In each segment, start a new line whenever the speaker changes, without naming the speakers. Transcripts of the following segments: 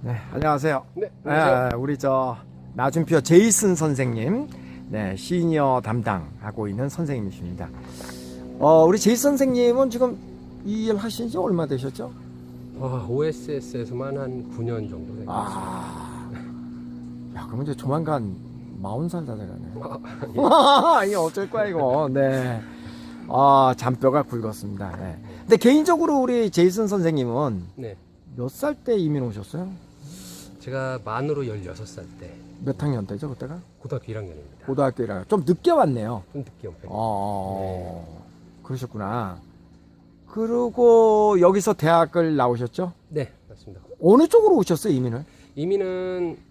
네, 안녕하세요.
네, 안녕하세요.
우리 나준표 제이슨 선생님, 네, 시니어 담당하고 있는 선생님이십니다. 우리 제이슨 선생님은 지금 이 일 하신 지 얼마 되셨죠?
OSS에서만 한 9년 정도 됐어요.
야, 그러면 이제 조만간 40살 다 돼가네.
예.
이게 어쩔 거야, 이거. 네. 잔뼈가 굵었습니다. 네. 근데 개인적으로 우리 제이슨 선생님은
네,
몇 살 때 이민 오셨어요?
제가 만으로 16살 때
몇 학년 때죠, 그때가?
고등학교 1학년입니다.
고등학교 1학년. 좀 늦게 왔네요.
좀 늦게 온 편이에요.
그러셨구나. 그리고 여기서 대학을 나오셨죠?
네, 맞습니다.
어느 쪽으로 오셨어요, 이민을?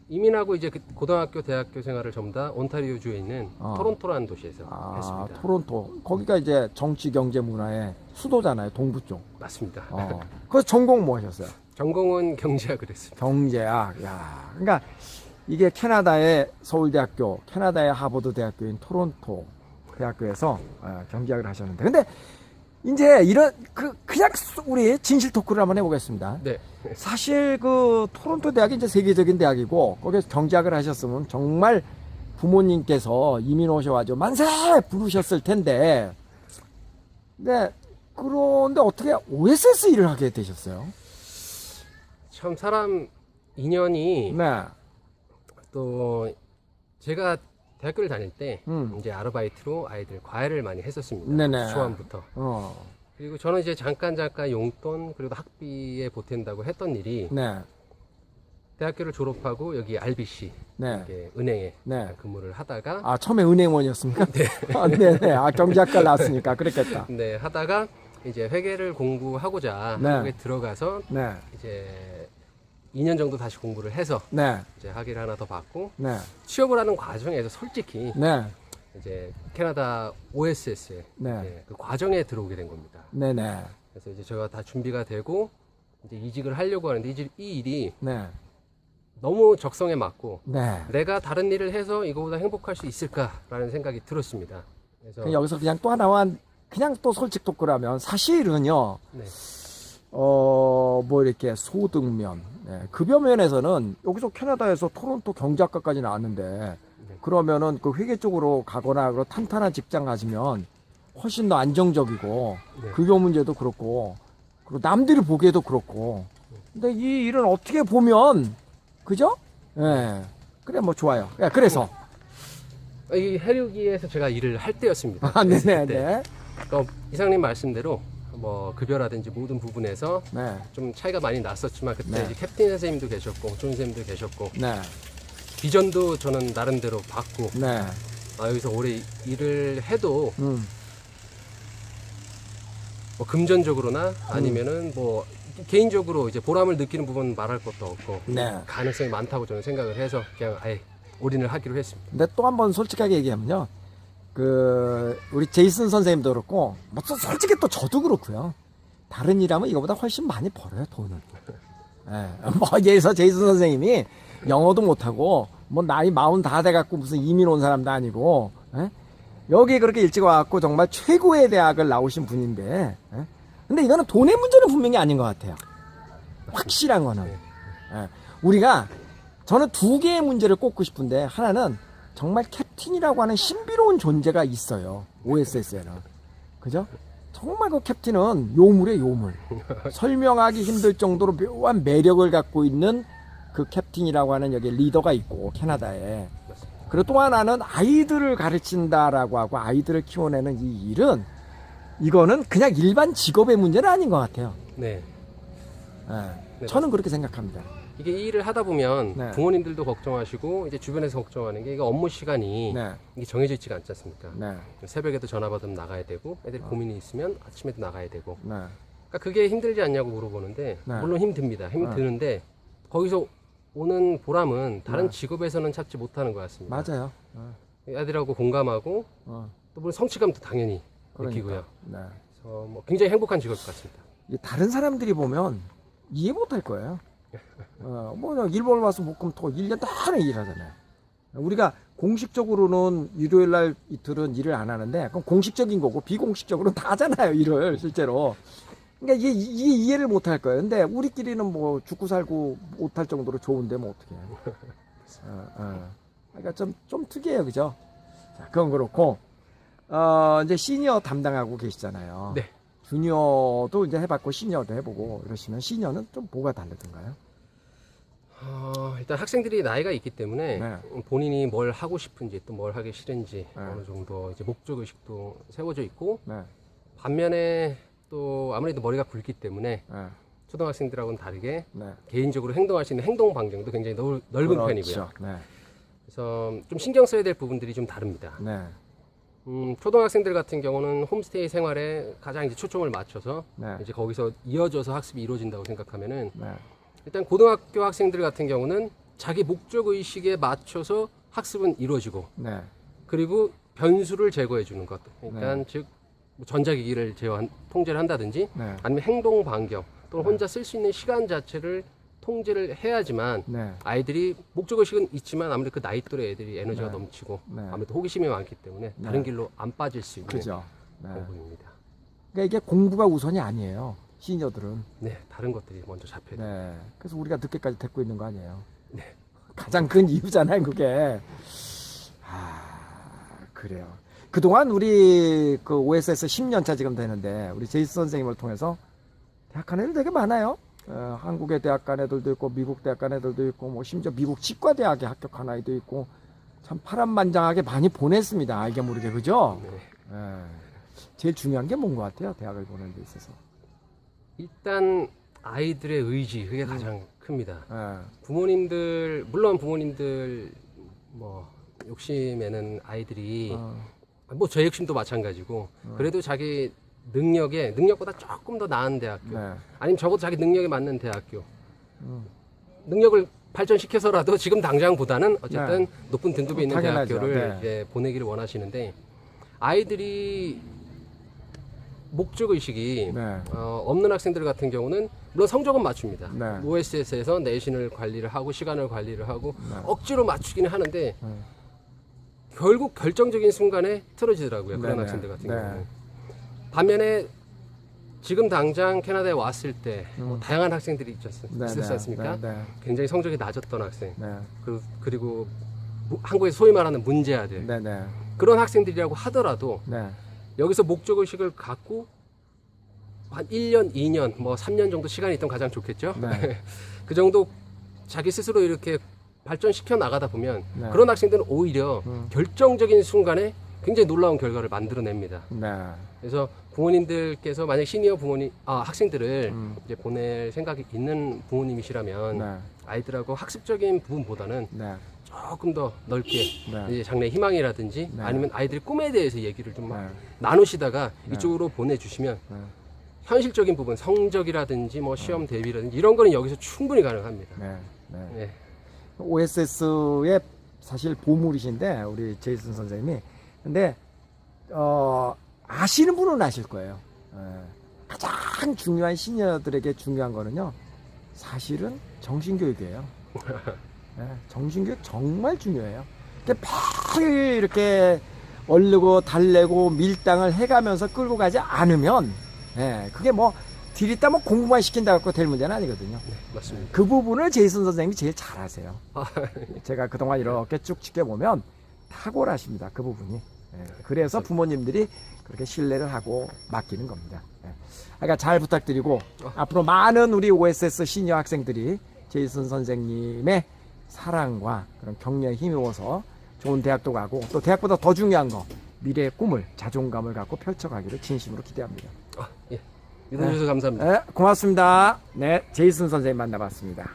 이민하고 이제 그 고등학교, 대학교 생활을 전부 다 온타리오 주에 있는 토론토라는 도시에서 했습니다.
토론토. 거기가 이제 정치, 경제, 문화의 수도잖아요, 동부 쪽.
맞습니다.
그래서 전공 뭐 하셨어요?
전공은 경제학을 했습니다.
경제학. 야, 그러니까 이게 캐나다의 서울대학교, 캐나다의 하버드 대학교인 토론토 대학교에서 경제학을 하셨는데, 근데 이제 이런 그냥 우리 진실 토크를 한번 해보겠습니다.
네,
사실 그 토론토 대학이 이제 세계적인 대학이고 거기서 경제학을 하셨으면 정말 부모님께서 이민 오셔가지고 만세 부르셨을 텐데, 네, 그런데 어떻게 OSS 일을 하게 되셨어요?
참 사람 인연이
네.
또 제가 대학교를 다닐 때
음.
이제 아르바이트로 아이들 과외를 많이 했었습니다.
네네.
초반부터. 그리고 저는 이제 잠깐 용돈 그리고 학비에 보탠다고 했던 일이
네.
대학교를 졸업하고 여기 RBC
네.
이렇게 은행에
네.
근무를 하다가
처음에 은행원이었습니까? 네. 네네. 경제학과 나왔으니까 그랬겠다.
네, 하다가 이제 회계를 공부하고자
네.
한국에 들어가서
네.
이제 2년 정도 다시 공부를 해서
네.
이제 학위를 하나 더 받고
네.
취업을 하는 과정에서 솔직히
네.
이제 캐나다 OSS에
네.
그 과정에 들어오게 된 겁니다.
네네.
그래서 이제 제가 다 준비가 되고 이제 이직을 하려고 하는데 이 일이
네.
너무 적성에 맞고
네.
내가 다른 일을 해서 이거보다 행복할 수 있을까라는 생각이 들었습니다. 그래서
여기서 그냥 또 하나와 그냥 또 솔직 토크라면 사실은요.
네,
뭐 이렇게 소득면, 급여 면에서는 여기서 캐나다에서 토론토 경제학과까지 나왔는데 그러면은 그 회계 쪽으로 가거나 그런 탄탄한 직장 가시면 훨씬 더 안정적이고
네.
급여 문제도 그렇고 그리고 남들이 보기에도 그렇고 근데 이 일은 어떻게 보면 그죠? 예. 그래 뭐 좋아요. 그래서
이 해류기에서 제가 일을 할 때였습니다.
네네네.
그러니까 이상님 말씀대로 뭐 급여라든지 모든 부분에서
네.
좀 차이가 많이 났었지만 그때
네.
이제 캡틴 선생님도 계셨고 존 선생님도 계셨고
네.
비전도 저는 나름대로 받고
네.
여기서 오래 일을 해도 뭐 금전적으로나 아니면은 뭐 개인적으로 이제 보람을 느끼는 부분 말할 것도 없고
네.
가능성이 많다고 저는 생각을 해서 그냥 아예 올인을 하기로 했습니다.
근데 또 한 번 솔직하게 얘기하면요. 우리 제이슨 선생님도 그렇고, 뭐, 솔직히 또 저도 그렇고요. 다른 일 하면 이거보다 훨씬 많이 벌어요, 돈을. 뭐, 예서 제이슨 선생님이 영어도 못하고, 뭐, 나이 40 다 돼갖고 무슨 이민 온 사람도 아니고, 여기 그렇게 일찍 와갖고 정말 최고의 대학을 나오신 분인데, 근데 이거는 돈의 문제는 분명히 아닌 것 같아요. 확실한 거는. 우리가, 저는 두 개의 문제를 꼽고 싶은데, 하나는 정말 캡틴이라고 하는 신비로운 존재가 있어요. OSS에는. 그죠? 정말 그 캡틴은 요물이에요, 요물. 설명하기 힘들 정도로 묘한 매력을 갖고 있는 그 캡틴이라고 하는 여기 리더가 있고, 캐나다에. 그리고 또 하나는 아이들을 가르친다라고 하고 아이들을 키워내는 이 일은 이거는 그냥 일반 직업의 문제는 아닌 것 같아요.
네.
저는 그렇게 생각합니다.
이게 이 일을 하다 보면
네.
부모님들도 걱정하시고 이제 주변에서 걱정하는 게 이게 업무 시간이
네.
이게 정해져 있지가 않지 않습니까?
네.
새벽에도 전화 받으면 나가야 되고 애들이 고민이 있으면 아침에도 나가야 되고
네.
그러니까 그게 힘들지 않냐고 물어보는데
네.
물론 힘듭니다. 힘드는데 거기서 오는 보람은 다른
네.
직업에서는 찾지 못하는 것 같습니다.
맞아요.
애들하고 공감하고 또 물론 성취감도 당연히 느끼고요.
네.
그래서 뭐 굉장히 행복한 직업 같습니다.
다른 사람들이 보면 이해 못할 거예요. 뭐 일본 와서 목금토 1년 동안 일하잖아요. 우리가 공식적으로는 일요일 날 이틀은 일을 안 하는데 그건 공식적인 거고 비공식적으로는 다 하잖아요, 일을 실제로. 그러니까 이게 이해를 못 할 거예요. 근데 우리끼리는 뭐 죽고 살고 못할 정도로 좋은데 뭐 어떻게 해요. 그러니까 좀 특이해요. 그죠? 자, 그건 그렇고, 이제 시니어 담당하고 계시잖아요.
네.
주니어도 이제 해봤고, 시니어도 해보고, 이러시면 시니어는 좀 뭐가 다르던가요?
일단 학생들이 나이가 있기 때문에
네.
본인이 뭘 하고 싶은지 또 뭘 하기 싫은지
네.
어느 정도 이제 목적 의식도 세워져 있고
네.
반면에 또 아무래도 머리가 굵기 때문에
네.
초등학생들하고는 다르게
네.
개인적으로 행동할 수 있는 행동 반경도 굉장히 넓은
그렇죠.
편이고요.
네.
그래서 좀 신경 써야 될 부분들이 좀 다릅니다.
네.
초등학생들 같은 경우는 홈스테이 생활에 가장 이제 초점을 맞춰서
네.
이제 거기서 이어져서 학습이 이루어진다고 생각하면은
네.
일단 고등학교 학생들 같은 경우는 자기 목적 의식에 맞춰서 학습은 이루어지고
네.
그리고 변수를 제거해 주는 것. 그러니까
네.
즉 전자기기를 통제를 한다든지
네.
아니면 행동 반경 또는 혼자 쓸 수 있는 시간 자체를 통제를 해야지만
네.
아이들이 목적 의식은 있지만 아무래도 그 나이 또래 애들이 에너지가
네.
넘치고
네.
아무래도 호기심이 많기 때문에
네.
다른 길로 안 빠질 수 있는
그죠. 네.
방법입니다.
그러니까 이게 공부가 우선이 아니에요. 시니어들은.
네, 다른 것들이 먼저 잡혀야 돼요.
네. 그래서 우리가 늦게까지 데리고 있는 거 아니에요.
네.
가장 큰 이유잖아요, 그게. 그래요. 그동안 우리 그 OSS 10년차 지금 되는데 우리 제이스 선생님을 통해서 대학 간 애들 되게 많아요. 한국의 대학 간 애들도 있고 미국 대학 간 애들도 있고 뭐 심지어 미국 치과대학에 합격한 아이도 있고 참 파란만장하게 많이 보냈습니다. 알게 모르게 그죠?
네.
제일 중요한 게 뭔 것 같아요? 대학을 보는 데 있어서.
일단 아이들의 의지 그게 가장 큽니다.
예.
부모님들 물론 부모님들 뭐 욕심에는 아이들이 뭐 저 욕심도 마찬가지고 그래도 자기 능력보다 조금 더 나은 대학교
네.
아니면 적어도 자기 능력에 맞는 대학교 능력을 발전시켜서라도 지금 당장보다는 어쨌든
네.
높은 등급에 있는
당연하죠.
대학교를
네.
이제 보내기를 원하시는데 아이들이 목적 의식이
네.
없는 학생들 같은 경우는 물론 성적은 맞춥니다.
네.
OSS에서 내신을 관리를 하고 시간을 관리를 하고
네.
억지로 맞추기는 하는데 결국 결정적인 순간에 틀어지더라고요. 그런
네네.
학생들 같은
네.
경우는. 반면에 지금 당장 캐나다에 왔을 때 뭐 다양한 학생들이 있었지 않습니까?
네.
굉장히 성적이 낮았던 학생
네.
그리고 한국에서 소위 말하는 문제아들
네. 네.
그런 학생들이라고 하더라도
네.
여기서 목적의식을 갖고 한 1년, 2년, 뭐 3년 정도 시간이 있다면 가장 좋겠죠.
네.
그 정도 자기 스스로 이렇게 발전시켜 나가다 보면
네.
그런 학생들은 오히려 결정적인 순간에 굉장히 놀라운 결과를 만들어냅니다.
네.
그래서 부모님들께서 만약 시니어 학생들을 이제 보낼 생각이 있는 부모님이시라면
네.
아이들하고 학습적인 부분보다는
네.
조금 더 넓게
네.
이제 장래 희망이라든지
네.
아니면 아이들의 꿈에 대해서 얘기를 좀
네.
나누시다가
네.
이쪽으로 보내주시면
네.
현실적인 부분 성적이라든지 뭐 시험 대비라든지 이런 거는 여기서 충분히 가능합니다.
네. 네.
네.
OSS의 사실 보물이신데 우리 제이슨 선생님이 근데 아시는 분은 아실 거예요. 가장 중요한 시니어들에게 중요한 거는요 사실은 정신교육이에요. 정신교육 정말 중요해요. 매일 이렇게 얼르고 달래고 밀당을 해가면서 끌고 가지 않으면 그게 뭐 들이다 뭐 공부만 시킨다 갖고 될 문제는 아니거든요.
네, 맞습니다.
그 부분을 제이슨 선생님이 제일 잘하세요. 제가 그동안 이렇게 쭉 지켜보면 탁월하십니다. 그 부분이. 그래서 부모님들이 그렇게 신뢰를 하고 맡기는 겁니다. 그러니까 잘 부탁드리고 앞으로 많은 우리 OSS 시니어 학생들이 제이슨 선생님의 사랑과 그런 격려에 힘입어서 좋은 대학도 가고 또 대학보다 더 중요한 거 미래의 꿈을 자존감을 갖고 펼쳐가기를 진심으로 기대합니다.
예. 믿어주셔서 감사합니다.
네, 고맙습니다. 네, 제이슨 선생님 만나봤습니다.